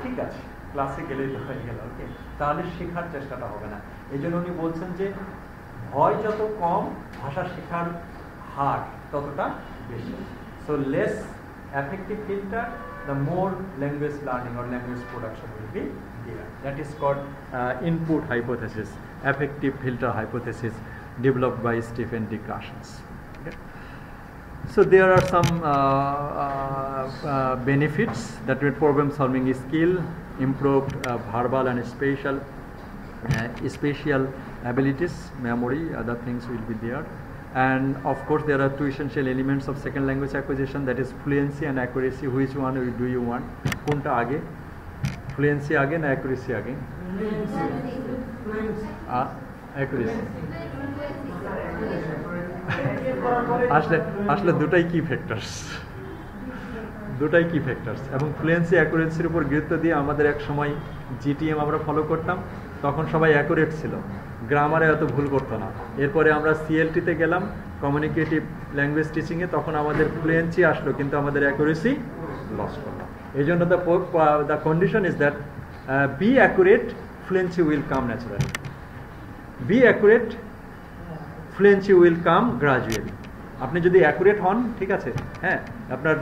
ঠিক আছে ক্লাসে গেলেই তো হয়ে গেল, ওকে, তাহলে শেখার চেষ্টাটা হবে না। এই জন্য উনি বলছেন যে ভয় যত কম ভাষা শেখার হার ততটা বেশি। So less affective filter, the more language learning or language production will be there. That is called input hypothesis, affective filter hypothesis, developed by Stephen D. Carson. Okay. So there are some benefits that with problem solving skill, improved verbal and spatial abilities, memory, other things will be there. And of course there are two essential elements of second language acquisition, that is fluency and accuracy. Which one do you want? কোনটা আগে, fluency আগে না accuracy আগে? accuracy আসলে দুটাই কি factors, দুটাই কি ফ্যাক্টরস। এবং ফ্লুয়েন্সি অ্যাকুরেসির উপর গুরুত্ব দিয়ে আমাদের এক সময় জিটিএম আমরা ফলো করতাম, তখন সবাই অ্যাকুরেট ছিল, গ্রামারে এত ভুল করতো না। এরপরে আমরা সিএলটিতে গেলাম, কমিউনিকেটিভ ল্যাঙ্গুয়েজ টিচিংয়ে, তখন আমাদের ফ্লুয়েন্সি আসলো কিন্তু আমাদের অ্যাকুরেসি লস করলাম। এই জন্য the condition is that be accurate, fluency will come naturally. Be accurate, fluency will come gradually. আপনি যদি অ্যাকুরেট হন, ঠিক আছে, হ্যাঁ, আপনার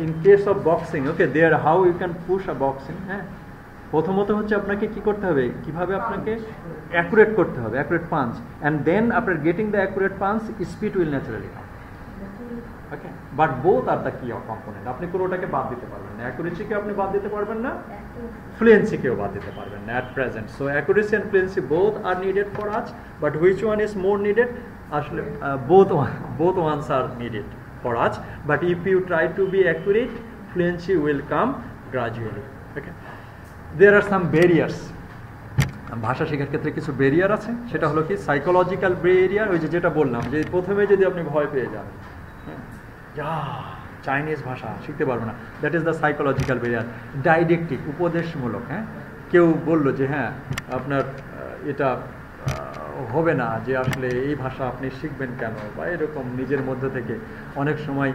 in case of boxing, okay, there how you can push a boxing, হ্যাঁ, প্রথমত হচ্ছে আপনাকে কি করতে হবে, কিভাবে আপনাকে অ্যাকুরেট করতে হবে, accurate punch, and then after getting the accurate punch speed will naturally come. Okay, but both are the key component, আপনি কোনোটাকে বাদ দিতে পারবেন না, অ্যাকুরেসিকে আপনি বাদ দিতে পারবেন না, ফ্লুয়েন্সিকেও বাদ দিতে পারবেন না at present. So accuracy and fluency both are needed for us, but which one is more needed? আসলে both ones are needed for us, but if you try to be accurate, fluency will come gradually. Okay, there are some barriers. ভাষা শেখার ক্ষেত্রে কিছু barrier আছে, সেটা হলো কি psychological barrier. ওই যেটা বললাম যে প্রথমে যদি আপনি ভয় পেয়ে যান, চাইনিজ ভাষা শিখতে পারবো না, that is the psychological barrier. Directive, উপদেশমূলক, হ্যাঁ, কেউ বললো যে হ্যাঁ আপনার এটা হবে না, যে আসলে এই ভাষা আপনি শিখবেন কেন, বা এরকম নিজের মধ্য থেকে অনেক সময়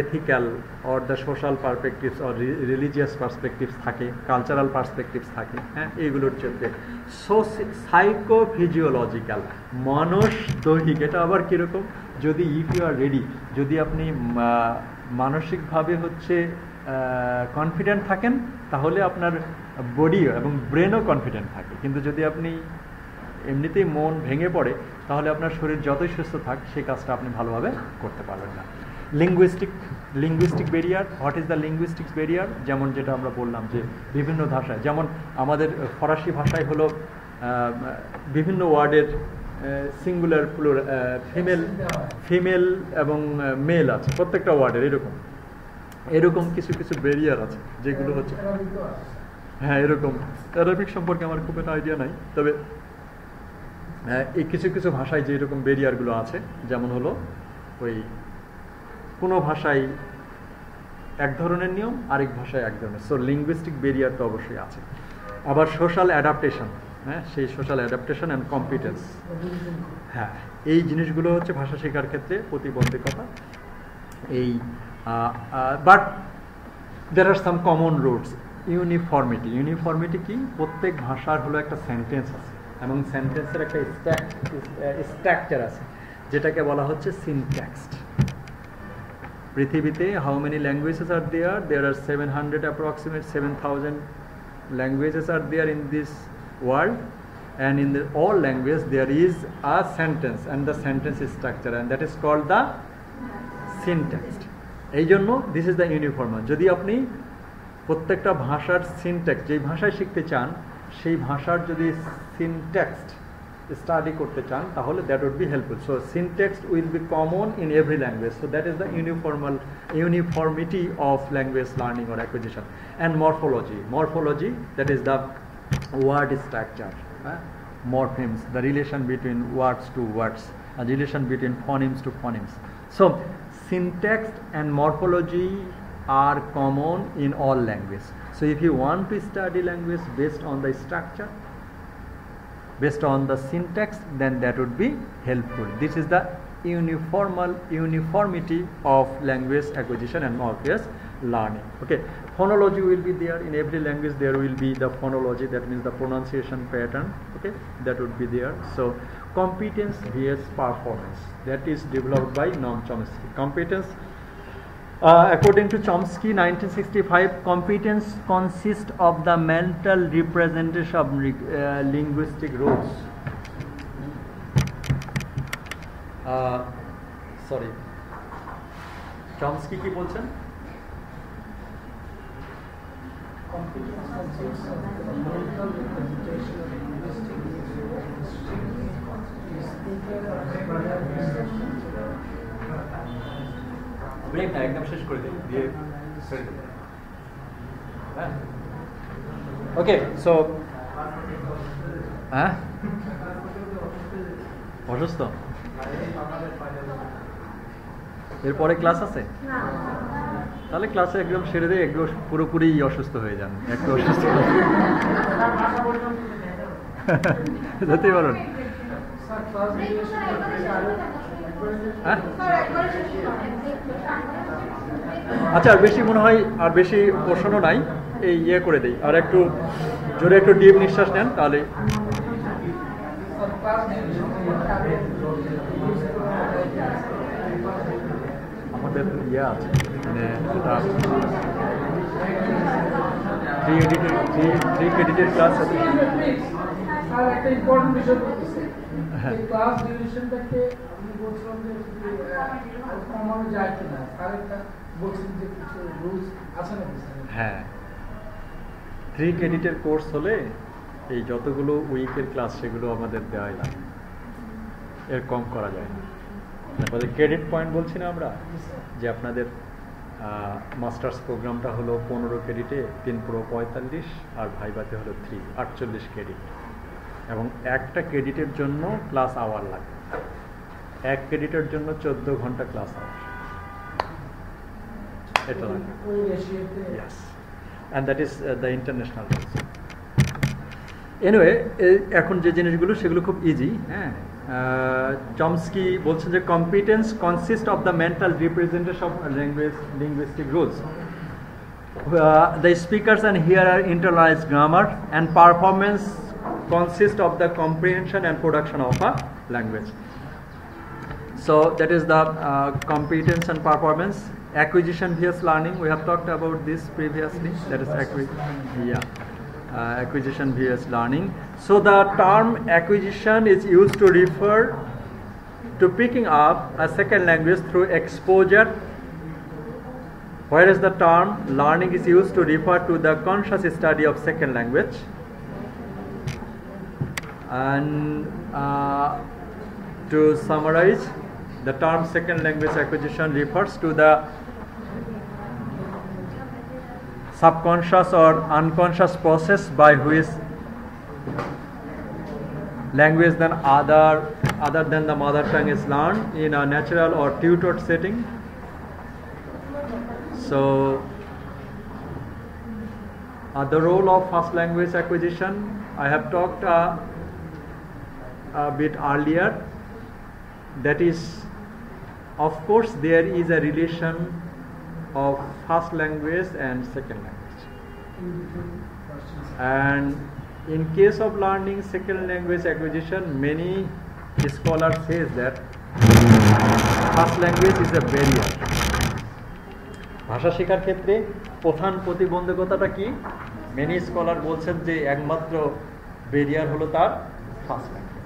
ethical or the social perspectives or religious perspectives থাকে, কালচারাল পারস্পেক্টিভস থাকে, হ্যাঁ, এইগুলোর ক্ষেত্রে সাইকোফিজিওলজিক্যাল, মানসদৈহিক। এটা আবার কীরকম, যদি ইফ ইউ আর রেডি, যদি আপনি মানসিকভাবে হচ্ছে কনফিডেন্ট থাকেন, তাহলে আপনার বডি এবং ব্রেনও কনফিডেন্ট থাকে। কিন্তু যদি আপনি এমনিতেই মন ভেঙে পড়ে, তাহলে আপনার শরীর যতই সুস্থ থাক, সেই কাজটা আপনি ভালোভাবে করতে পারবেন না। Linguistic barrier, what is the linguistics barrier? যেমন যেটা আমরা বললাম যে বিভিন্ন ভাষায়, যেমন আমাদের ফরাসি ভাষায় হলো বিভিন্ন ওয়ার্ডের সিঙ্গুলার, ফিমেল এবং মেল আছে প্রত্যেকটা ওয়ার্ডের, এরকম কিছু কিছু ব্যারিয়ার আছে যেগুলো হচ্ছে, হ্যাঁ, এরকম। অ্যারাবিক সম্পর্কে আমার খুব একটা আইডিয়া নাই, তবে এই কিছু কিছু ভাষায় যে এরকম ব্যারিয়ারগুলো আছে, যেমন হলো ওই কোনো ভাষায় এক ধরনের নিয়ম, আরেক ভাষায় এক ধরনের। সো লিঙ্গুইস্টিক ব্যারিয়ার তো অবশ্যই আছে। আবার সোশ্যাল অ্যাডাপ্টেশন, হ্যাঁ, সেই সোশ্যাল অ্যাডাপ্টেশন অ্যান্ড কম্পিটেন্স। হ্যাঁ, এই জিনিসগুলো হচ্ছে ভাষা শেখার ক্ষেত্রে প্রতিবন্ধকতা। এই but there are some common roots. Uniformity কি? প্রত্যেক ভাষার হলো একটা সেন্টেন্স আছে এবং সেন্টেন্সের একটা স্ট্রাকচার আছে যেটাকে বলা হচ্ছে সিনট্যাক্সড। পৃথিবীতে how many languages are there are 700 approximate 7,000 languages are there in this world, and in all languages there is a sentence and the sentence is structure and that is called the syntax. এই জন্য this is the uniform. যদি আপনি প্রত্যেকটা ভাষার syntax, যেই ভাষায় শিখতে চান সেই ভাষার যদি সিনট্যাক্স স্টাডি করতে চান তাহলে that would be helpful. So syntax will be common in every language, so that is the uniformity of language learning or acquisition. And morphology that is the word structure, morphemes, the relation between words to words, a relation between phonemes to phonemes. So syntax and morphology are common in all languages. So if you want to study language based on the structure, based on the syntax, then that would be helpful. This is the uniformity of language acquisition and language learning. Okay, phonology will be there in every language. There will be the phonology, that means the pronunciation pattern. Okay, that would be there. So competence vs performance, that is developed by Noam Chomsky. Competence, according to Chomsky 1965, competence consists of the mental representation of linguistic roles. Sorry, Chomsky কি বলছেন? Competence consists of the mental representation of linguistic break না, একদম শেষ করে দিই, দিয়ে ছেড়ে দিই। হ্যাঁ, ওকে। সো হ্যাঁ, অসুস্থ, এরপরে ক্লাস আছে? তাহলে ক্লাসে একদম সেরে দিয়ে একদম পুরোপুরি অসুস্থ হয়ে যান, একটু অসুস্থ যেতেই পারেন। আচ্ছা, আর বেশি মনে হয় আর বেশি প্রশ্ন নাই, এই ইয়ে করে দেই, আর একটু জোরে একটু ডিপ নিঃশ্বাস নেন, তাহলে আমাদের ইয়ে আছে, মানে এটা 3 ক্রেডিটের ক্লাস আছে। আর একটা ইম্পর্টেন্ট বিষয় বলতেছে, এই ক্লাস ডিউরেশনটাকে আমি বলছিলাম যে কমানো যায় কিনা, আর একটা বলছেন যে কিছু রুলস আছে নাকি? হ্যাঁ, 3 ক্রেডিটের কোর্স হলে এই যতগুলো উইকের ক্লাস সেগুলো আমাদের দেওয়াই লাগে, এর কম করা যায় না। তারপরে ক্রেডিট পয়েন্ট বলছি না আমরা, যে আপনাদের মাস্টার্স প্রোগ্রামটা হলো 15 ক্রেডিটে, 3 পুরো 45, আর ভাইভাতে হলো 3 48 ক্রেডিট, এবং একটা ক্রেডিটের জন্য ক্লাস আওয়ার লাগে, 1 ক্রেডিটের জন্য 14 ঘন্টা ক্লাস আওয়ার, এটা লাগে। Yes, and that is the international rules. Anyway, এখন যে জিনিসগুলো সেগুলো খুব ইজি। হ্যাঁ, চমস্কি বলছেন যে competence consist of the mental representation of linguistic rules. The speakers and hearer internalize grammar, and performance consists of the comprehension and production of a language. So that is the competence and performance. Acquisition vs learning, we have talked about this previously, that is acquisition vs learning. So the term acquisition is used to refer to picking up a second language through exposure, whereas the term learning is used to refer to the conscious study of second language. And to summarize, the term second language acquisition refers to the subconscious or unconscious process by which language than other than the mother tongue is learned in a natural or tutored setting. So the role of first language acquisition, I have talked a bit earlier, that is, of course, there is a relation of first language and second language. And in case of learning second language acquisition, many scholars says that first language is a barrier. ভাষা শেখার ক্ষেত্রে প্রধান প্রতিবন্ধকতাটা কি? Many scholar বলছেন যে একমাত্র barrier হলো তার ফার্স্ট ল্যাঙ্গুয়েজ।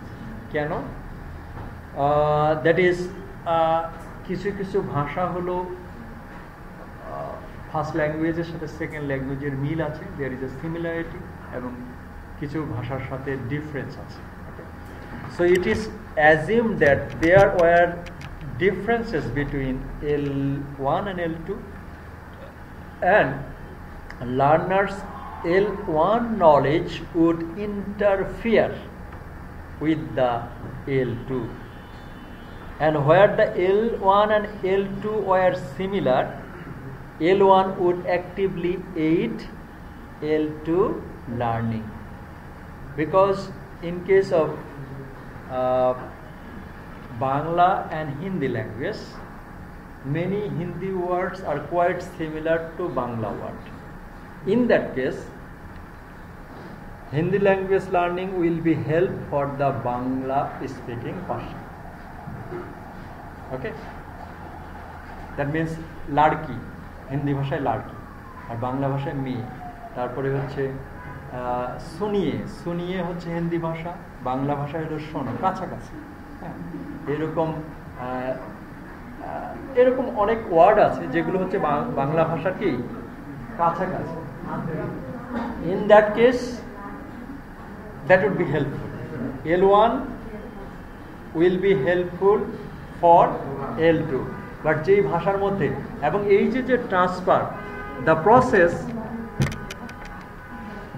কেন? দ্যাট ইজ, কিছু কিছু ভাষা হলো ফার্স্ট ল্যাঙ্গুয়েজের সাথে সেকেন্ড ল্যাঙ্গুয়েজের মিল আছে, দেয়ার ইজ এ সিমিলারিটি, এবং কিছু ভাষার সাথে ডিফারেন্স আছে। So it is assume that there were differences between L1 and L2, and learners L1 knowledge would interfere with the L2, and where the L1 and L2 were similar, L1 would actively aid L2 learning, because in case of Bangla and Hindi language, many Hindi words are quite similar to Bangla word. In that case, Hindi language learning will be help for the Bangla speaking person. Okay? That means ladki, Hindi bhashay ladki, আর বাংলা ভাষায় মেয়ে। তারপরে হচ্ছে শুনিয়ে, শুনিয়ে হচ্ছে হিন্দি ভাষা, বাংলা ভাষায় হলো শোনো, কাছাকাছি। এরকম এরকম অনেক ওয়ার্ড আছে যেগুলো হচ্ছে বাংলা ভাষা কি কাছাকাছি। In that case that would be helpful. L1 will be helpful for L2, but যেই ভাষার মধ্যে, এবং এই যে transfer,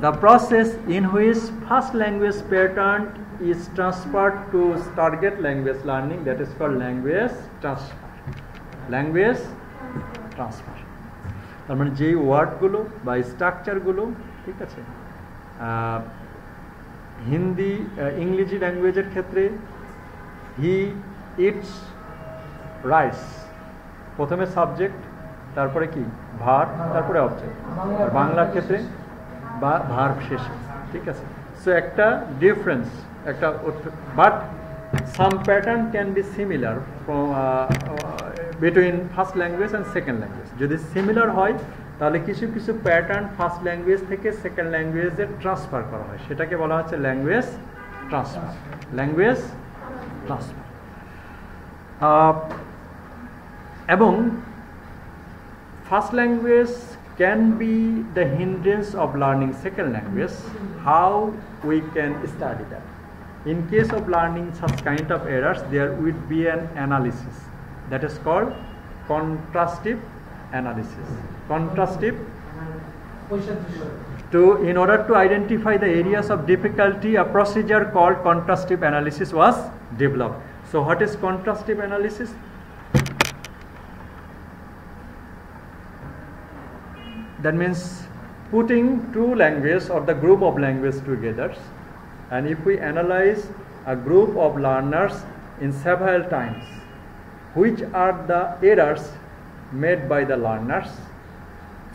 the process in which first language pattern is transferred to target language learning, that is called language transfer. Language transfer, তার মানে যেই ওয়ার্ডগুলো বা স্ট্রাকচারগুলো, ঠিক আছে, হিন্দি ইংরেজি ল্যাঙ্গুয়েজের ক্ষেত্রে হি ইটস রাইস, প্রথমে সাবজেক্ট, তারপরে কি ভার, তারপরে অবজেক্ট, আর বাংলার ক্ষেত্রে বা ভার্ব শেষে, ঠিক আছে। সো একটা ডিফারেন্স, একটা, but some pattern can be similar between first language and second language. যদি সিমিলার হয় তাহলে কিছু কিছু প্যাটার্ন ফার্স্ট ল্যাঙ্গুয়েজ থেকে সেকেন্ড ল্যাঙ্গুয়েজে ট্রান্সফার করা হয়, সেটাকে বলা হচ্ছে ল্যাঙ্গুয়েজ ট্রান্সফার। Language transfer. এবং first language can be the hindrance of learning second language. How we can study that? In case of learning such kind of errors, there would be an analysis that is called contrastive analysis. Contrastive, in order to identify the areas of difficulty, a procedure called contrastive analysis was developed. So what is contrastive analysis? That means putting two languages or the group of languages together, and if we analyze a group of learners in several times, which are the errors made by the learners,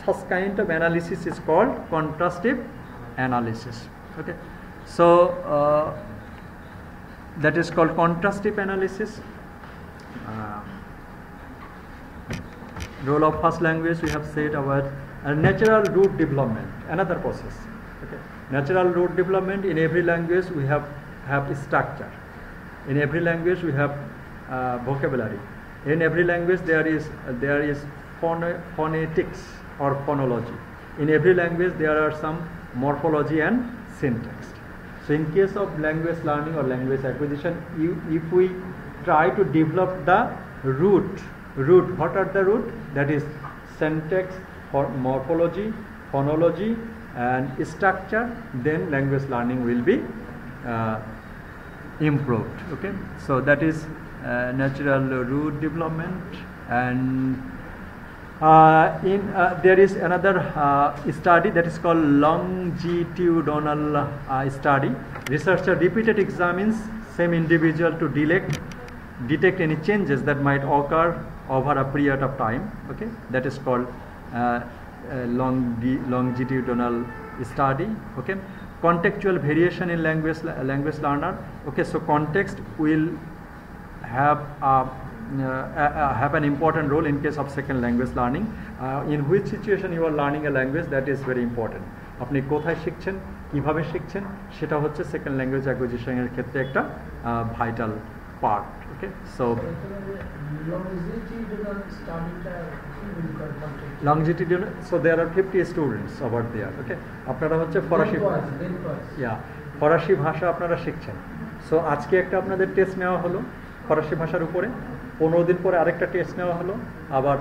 such kind of analysis is called contrastive analysis. Okay, so that is called contrastive analysis. Role of first language we have said about. Natural root development, another process. Okay. Natural root development, in every language we have structure. In every language we have vocabulary. In every language there is phonetics or phonology. In every language there are some morphology and syntax. So in case of language learning or language acquisition, if we try to develop the root, what are the root? That is syntax, for morphology, phonology and structure, then language learning will be improved. Okay, so that is natural root development. And There is another study that is called longitudinal study. Researcher repeated examines same individual to detect any changes that might occur over a period of time. Okay, that is called longitudinal study. Okay, contextual variation in language learner. Okay, so context will have an important role in case of second language learning. In which situation you are learning a language, that is very important. আপনি কোথায় শিখছেন, কিভাবে শিখছেন, সেটা হচ্ছে second language অ্যাকুইজিশনের ক্ষেত্রে একটা vital part. Okay, so longitudinal, so there are 50 students over there. Okay, আপনারা হচ্ছে ফরাসি ভাষা আপনারা শিখছেন। সো আজকে একটা আপনাদের টেস্ট নেওয়া হলো ফরাসি ভাষার উপরে, 15 দিন পরে আরেকটা টেস্ট নেওয়া হলো, আবার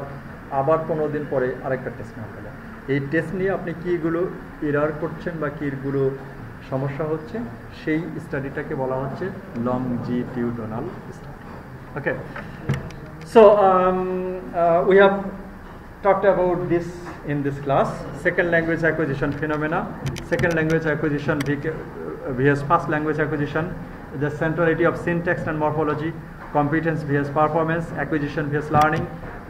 15 দিন পরে আরেকটা টেস্ট নেওয়া হলো। এই টেস্ট নিয়ে আপনি কীগুলো এরার করছেন বা কীগুলো সমস্যা হচ্ছে, সেই স্টাডিটাকে বলা হচ্ছে longitudinal study. Okay, so we have talked about this in this class. Second language acquisition phenomena, second language acquisition vs first language acquisition, the centrality of syntax and morphology, competence vs performance, acquisition vs learning,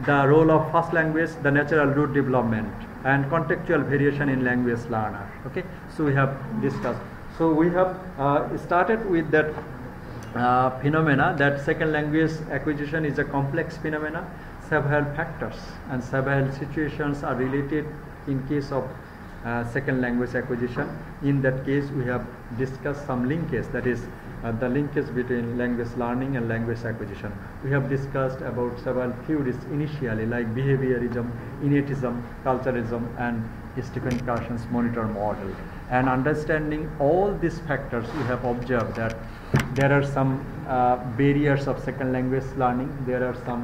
the role of first language, the natural root development, and contextual variation in language learner. Okay, so we have discussed. So we have started with that phenomena that second language acquisition is a complex phenomena. Several factors and several situations are related in case of second language acquisition. In that case, we have discussed some linkage, that is the linkage between language learning and language acquisition. We have discussed about several theories initially, like behaviorism, innatism, culturalism, and Stephen Carson's monitor model. And understanding all these factors, we have observed that there are some barriers of second language learning, there are some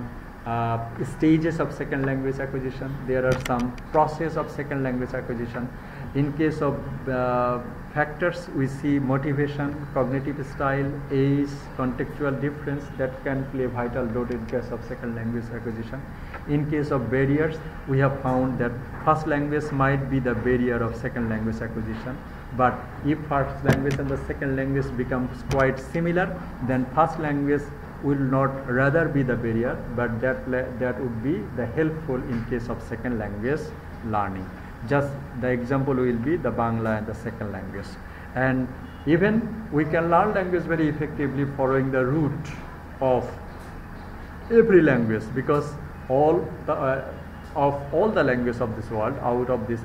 stages of second language acquisition, there are some process of second language acquisition. In case of factors, we see motivation, cognitive style, age, contextual difference that can play a vital role in case of second language acquisition. In case of barriers, we have found that first language might be the barrier of second language acquisition, but if first language and the second language becomes quite similar, then first language will not rather be the barrier, but that would be the helpful in case of second language learning. Just the example will be the Bangla and the second language. And even we can learn language very effectively following the root of every language, because of all the languages of this world, out of this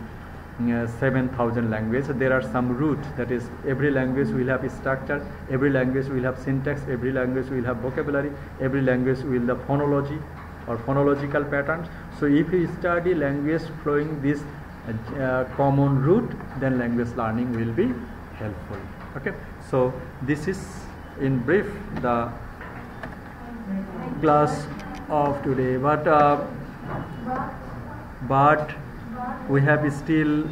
7,000 languages, there are some root, that is every language will have a structure, every language will have syntax, every language will have vocabulary, every language will have phonology or phonological patterns. So if you study language following this common root, then language learning will be helpful. Okay, so this is in brief the class of today, but we have still